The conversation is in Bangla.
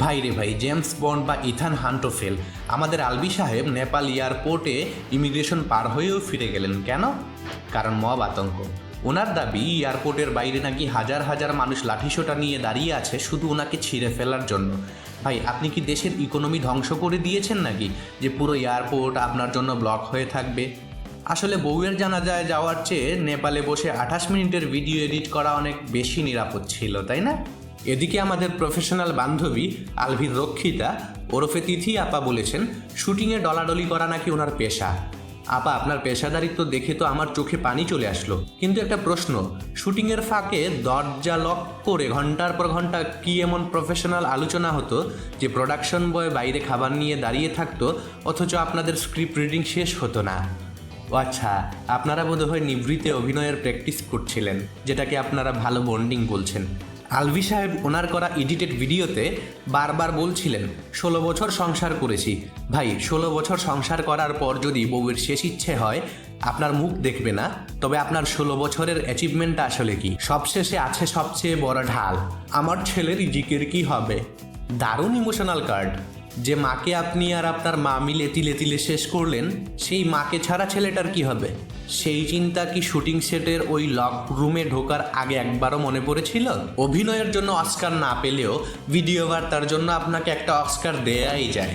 ভাই রে ভাই, জেমস বন্ড বা ইথান হান্টফেল আমাদের আলবি সাহেব নেপাল এয়ারপোর্টে ইমিগ্রেশন পার হয়েও ফিরে গেলেন কেন? কারণ মব আতঙ্ক। ওনার দাবি এয়ারপোর্টের বাইরে নাকি হাজার হাজার মানুষ লাঠিসোঁটা নিয়ে দাঁড়িয়ে আছে শুধু ওনাকে ছিঁড়ে ফেলার জন্য। ভাই, আপনি কি দেশের ইকোনমি ধ্বংস করে দিয়েছেন নাকি যে পুরো এয়ারপোর্ট আপনার জন্য ব্লক হয়ে থাকবে? আসলে বউয়ের জানাজায় যাওয়ার চেয়ে নেপালে বসে 28 মিনিটের ভিডিও এডিট করা অনেক বেশি নিরাপদ ছিল, তাই না? এদিকে আমাদের প্রফেশনাল বান্ধবী আলভির রক্ষিতা ওরফে তিথি আপা বলেছেন শুটিংয়ে ডলাডলি করা নাকি ওনার পেশা। আপা, আপনার পেশাদারিত্ব দেখে তো আমার চোখে পানি চলে আসলো, কিন্তু একটা প্রশ্ন, শুটিংয়ের ফাঁকে দরজা লক করে ঘন্টার পর ঘন্টা কি এমন প্রফেশনাল আলোচনা হতো যে প্রোডাকশন বয় বাইরে খাবার নিয়ে দাঁড়িয়ে থাকতো অথচ আপনাদের স্ক্রিপ্ট রিডিং শেষ হতো না? ও আচ্ছা, আপনারা বোধহয় নিভৃতে অভিনয়ের প্র্যাকটিস করছিলেন, যেটাকে আপনারা ভালো বন্ডিং বলছেন। আলভি সাহেব ওনার করা এডিটেড ভিডিওতে বারবার বলছিলেন 16 বছর সংসার করেছি। ভাই, 16 বছর সংসার করার পর যদি বউয়ের শেষ ইচ্ছে হয় আপনার মুখ দেখবে না, তবে আপনার 16 বছরের অ্যাচিভমেন্টটা আসলে কি? সবশেষে আছে সবচেয়ে বড় ঢাল, আমার ছেলের রিজিকের কি হবে। দারুণ ইমোশনাল কার্ড। যে মাকে আপনি আর আপনার মা মিলে তিলে তিলে শেষ করলেন, সেই মাকে ছাড়া ছেলেটার কি হবে? সেই চিন্তা কি শুটিং সেটের ওই লক রুমে ঢোকার আগে একবারও মনে পড়েছিল? অভিনয়ের জন্য অস্কার না পেলেও ভিডিও বার্তার জন্য আপনাকে একটা অস্কার দেয়াই যায়।